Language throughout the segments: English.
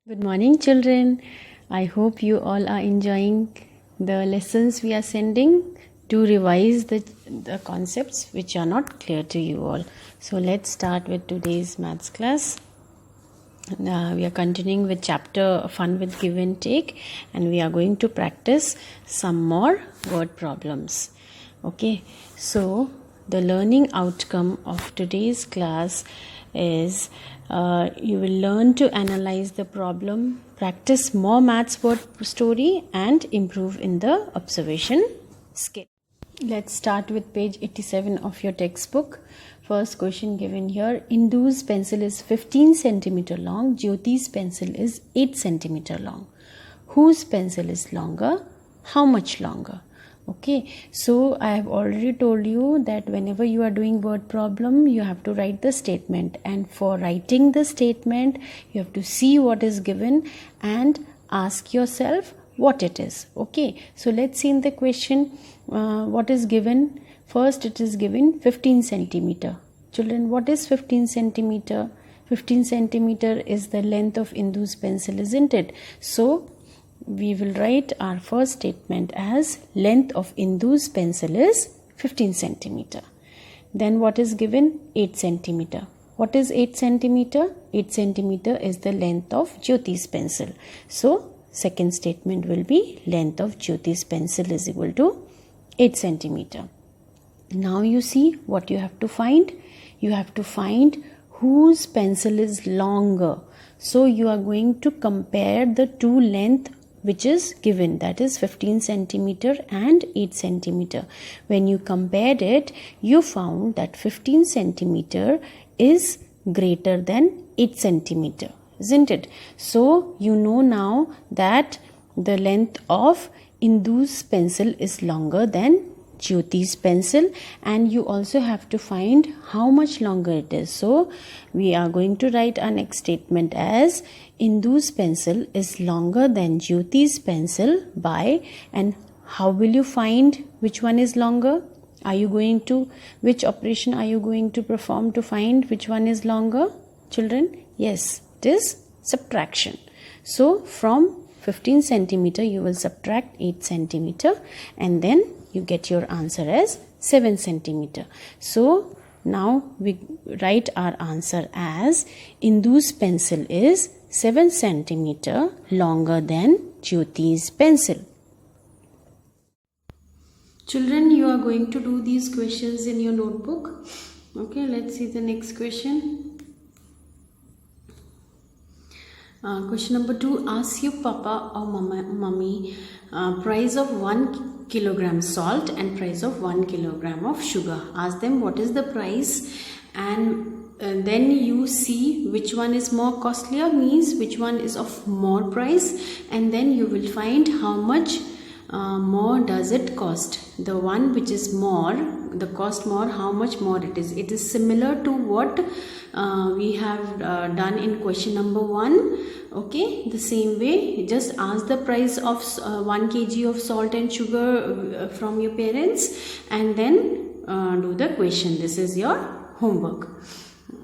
Good morning, children. I hope you all are enjoying the lessons we are sending to revise the concepts which are not clear to you all. So, let's start with today's maths class. We are continuing with chapter Fun with Give and Take, and we are going to practice some more word problems. Okay, so the learning outcome of today's class is you will learn to analyze the problem, practice more maths word story, and improve in the observation skill. Let's start with page 87 of your textbook. First question given here. Indu's pencil is 15 centimeter long. Jyoti's pencil is 8 centimeter long. Whose pencil is longer? How much longer? Okay, so I have already told you that whenever you are doing word problem, you have to write the statement, and for writing the statement you have to see what is given and ask yourself what it is. Okay, so let's see in the question what is given. First, it is given 15 centimeter. Children, what is 15 centimeter? 15 centimeter is the length of Indu's pencil, isn't it? So we will write our first statement as length of Indu's pencil is 15 centimeter. Then what is given? 8 centimeter. What is 8 centimeter? 8 centimeter is the length of Jyoti's pencil. So second statement will be length of Jyoti's pencil is equal to 8 centimeter. Now you see what you have to find. You have to find whose pencil is longer. So you are going to compare the two length which is given, that is 15 centimeter and 8 centimeter. When you compared it, you found that 15 centimeter is greater than 8 centimeter, isn't it? So you know now that the length of Indu's pencil is longer than Jyoti's pencil, and you also have to find how much longer it is. So we are going to write our next statement as Indu's pencil is longer than Jyoti's pencil by, and how will you find which one is longer? Which operation are you going to perform to find which one is longer? Children, yes, it is subtraction. So from 15 centimeter you will subtract 8 centimeter, and then you get your answer as 7 centimeter. So now we write our answer as Indu's pencil is 7 centimeter longer than Jyoti's pencil. Children, you are going to do these questions in your notebook. Okay, let's see the next question. Question number 2. Ask your papa or mummy price of 1 kilogram salt and price of 1 kilogram of sugar. Ask them what is the price, and then you see which one is more costlier, means which one is of more price, and then you will find how much more does it cost. The one which is more, the cost more, how much more it is. It is similar to what we have done in question number 1. Okay, the same way, just ask the price of 1 kg of salt and sugar from your parents, and then do the question. This is your homework.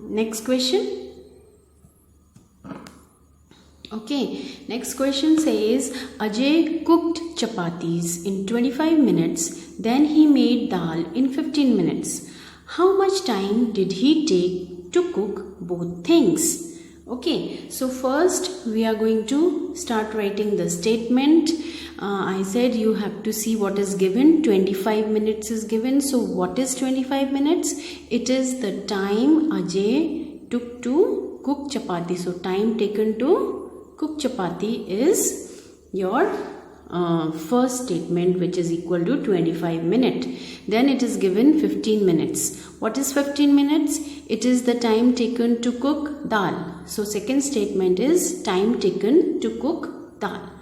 Next question. Okay, next question says Ajay cooked chapatis in 25 minutes, then he made dal in 15 minutes. How much time did he take to cook both things? Okay, so first we are going to start writing the statement. I said you have to see what is given. 25 minutes is given. So what is 25 minutes? It is the time Ajay took to cook chapati. So time taken to cook chapati is your first statement, which is equal to 25 minutes. Then it is given 15 minutes. What is 15 minutes? It is the time taken to cook dal. So second statement is time taken to cook dal.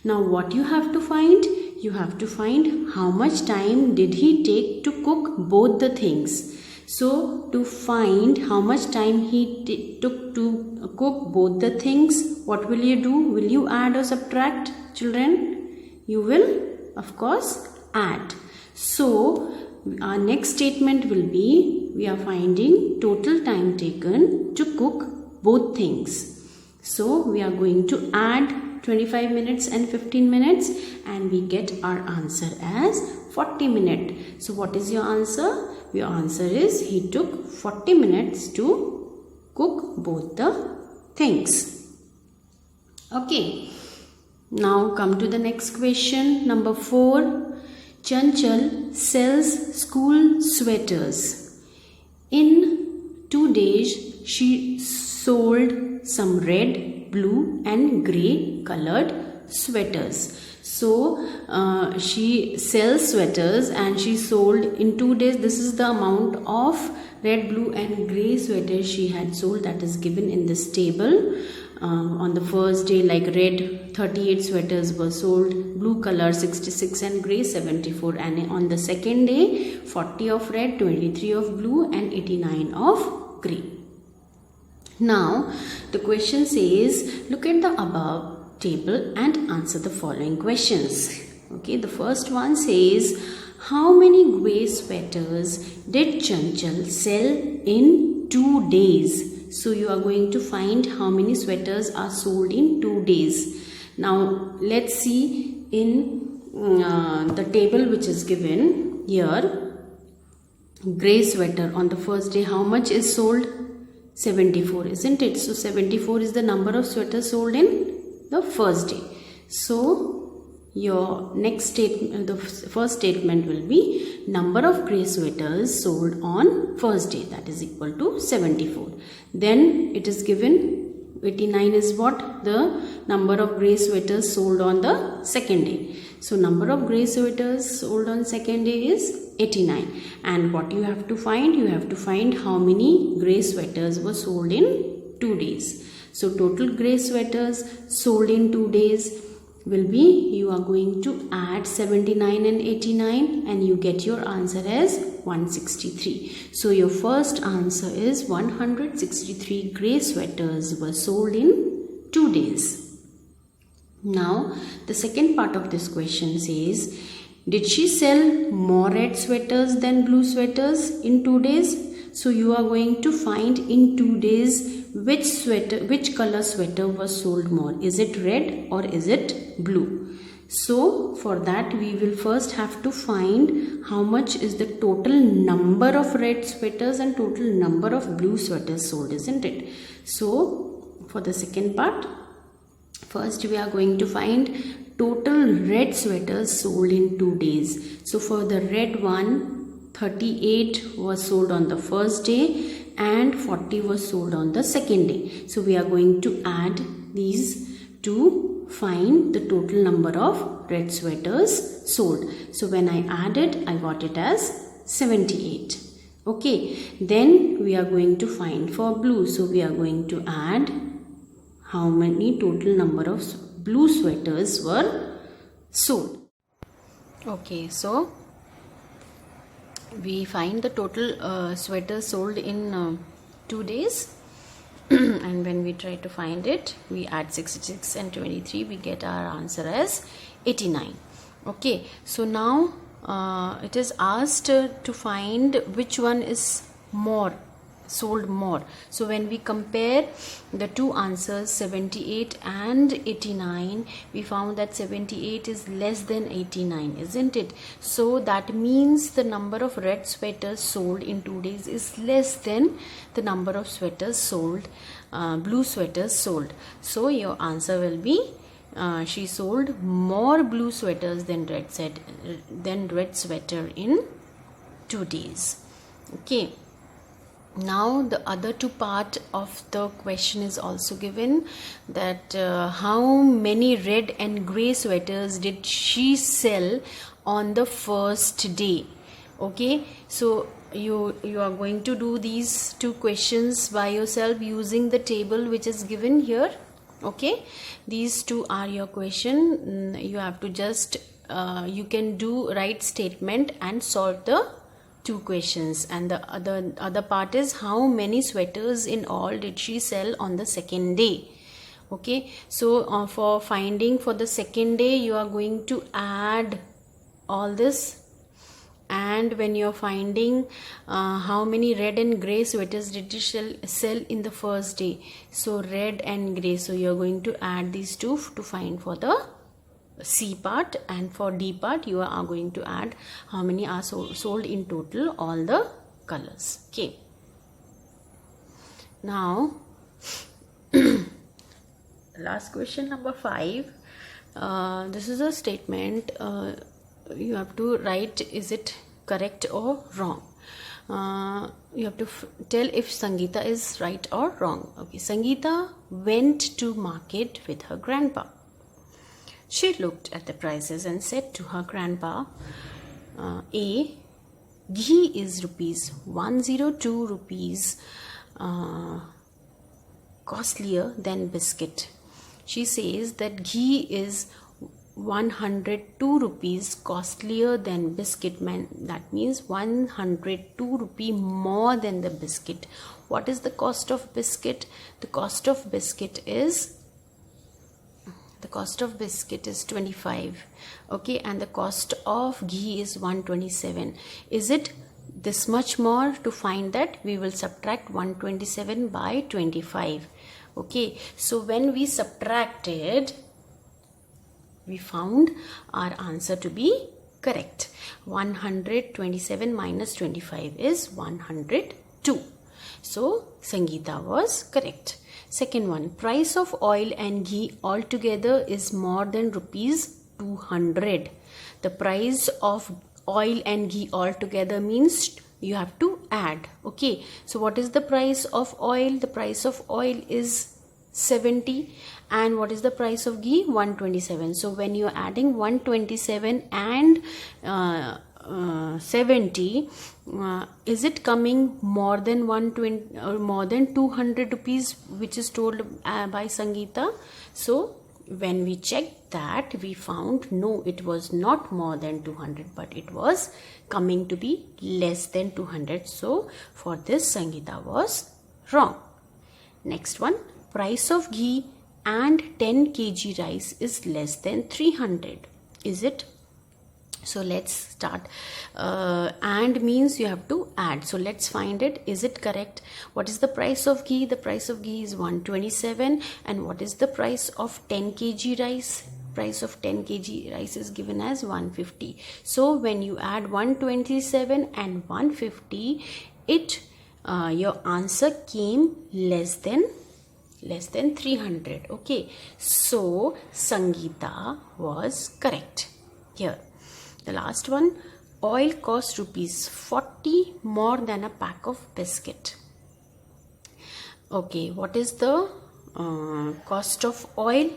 Now what you have to find? You have to find how much time did he take to cook both the things. So to find how much time he took to cook both the things, what will you do? Will you add or subtract, children? You will, of course, add. So our next statement will be, we are finding total time taken to cook both things. So we are going to add 25 minutes and 15 minutes and we get our answer as 40 minutes. So what is your answer? Your answer is he took 40 minutes to cook both the things. Okay. Now come to the next question. Number 4. Chanchal sells school sweaters. In 2 days she sold some red, blue and grey colored sweaters. So she sells sweaters and she sold in 2 days. This is the amount of red, blue and grey sweaters she had sold, that is given in this table. On the first day, like red 38 sweaters were sold, blue color 66 and grey 74, and on the second day 40 of red, 23 of blue and 89 of grey. Now the question says, look at the above table and answer the following questions. Okay, the first one says, how many grey sweaters did Chanchal sell in 2 days? So you are going to find how many sweaters are sold in 2 days. Now let's see in the table which is given here. Grey sweater on the first day, how much is sold? 74, isn't it? So 74 is the number of sweaters sold in the first day. So your next statement, the first statement will be number of grey sweaters sold on first day, that is equal to 74. Then it is given 89 is what? The number of grey sweaters sold on the second day. So number of grey sweaters sold on second day is 89. And what you have to find? You have to find how many grey sweaters were sold in 2 days. So total grey sweaters sold in 2 days will be, you are going to add 79 and 89 and you get your answer as 163. So your first answer is 163 grey sweaters were sold in 2 days. Now the second part of this question says, did she sell more red sweaters than blue sweaters in 2 days? So you are going to find in 2 days which color sweater was sold more. Is it red or is it blue? So for that we will first have to find how much is the total number of red sweaters and total number of blue sweaters sold, isn't it? So for the second part, first we are going to find total red sweaters sold in 2 days. So for the red one, 38 was sold on the first day and 40 was sold on the second day. So we are going to add these to find the total number of red sweaters sold. So when I added, I got it as 78. Okay, then we are going to find for blue. So we are going to add how many total number of blue sweaters were sold. Okay, so we find the total sweaters sold in 2 days and when we try to find it, we add 66 and 23, we get our answer as 89. Okay, so now it is asked to find which one is sold more. So when we compare the two answers 78 and 89, we found that 78 is less than 89, isn't it? So that means the number of red sweaters sold in 2 days is less than the number of sweaters sold, blue sweaters sold. So your answer will be she sold more blue sweaters than red sweater in 2 days. Okay. Now the other two part of the question is also given, that how many red and grey sweaters did she sell on the first day. Okay, so you are going to do these two questions by yourself using the table which is given here. Okay, these two are your question. You have to just you can do right statement and solve the two questions, and the other part is how many sweaters in all did she sell on the second day. Okay, so for finding for the second day, you are going to add all this and when you're finding how many red and gray sweaters did you sell in the first day. So red and gray, so you're going to add these two to find for the C part, and for D part you are going to add how many are sold in total, all the colors. Okay, now last question number 5. This is a statement. You have to write, is it correct or wrong? You have to tell if Sangeeta is right or wrong. Okay, Sangeeta went to market with her grandpa. She looked at the prices and said to her grandpa, A, ghee is rupees 102 rupees costlier than biscuit. She says that ghee is 102 rupees costlier than biscuit. That means 102 rupee more than the biscuit. What is the cost of biscuit? The cost of biscuit is 25. Okay, and the cost of ghee is 127. Is it this much more? To find that, we will subtract 127 by 25. Okay, so when we subtracted, we found our answer to be correct. 127 minus 25 is 102. So Sangeeta was correct. Second one, price of oil and ghee altogether is more than rupees 200. The price of oil and ghee altogether means you have to add. Okay, so what is the price of oil? The price of oil is 70, and what is the price of ghee? 127. So when you are adding 127 and 70, is it coming more than 120 or more than 200 rupees, which is told by Sangeeta? So when we checked that, we found no, it was not more than 200, but it was coming to be less than 200. So for this, Sangeeta was wrong. Next one, price of ghee and 10 kg rice is less than 300. Is it? So let's start. And means you have to add. So let's find it. Is it correct? What is the price of ghee? The price of ghee is 127. And what is the price of 10 kg rice? Price of 10 kg rice is given as 150. So when you add 127 and 150, your answer came less than 300. Okay, so Sangeeta was correct here. The last one, oil costs rupees 40 more than a pack of biscuit. Okay, what is the cost of oil?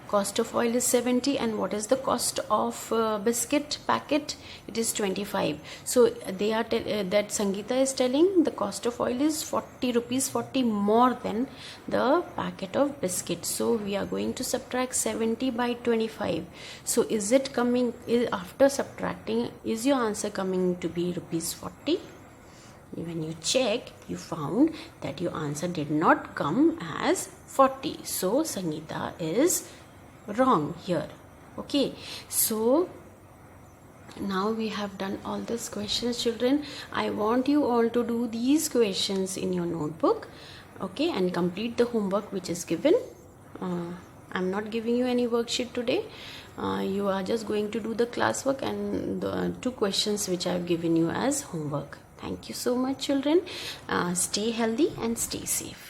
Cost of oil is 70, and what is the cost of biscuit packet? It is 25. So they are that Sangeeta is telling the cost of oil is 40 rupees, 40 more than the packet of biscuit. So we are going to subtract 70 by 25. So is it coming, after subtracting, is your answer coming to be rupees 40? When you check, you found that your answer did not come as 40. So Sangeeta is wrong here. Okay, so now we have done all these questions, children. I want you all to do these questions in your notebook, okay, and complete the homework which is given. I'm not giving you any worksheet today. You are just going to do the classwork and the 2 questions which I have given you as homework. Thank you so much, children. Stay healthy and stay safe.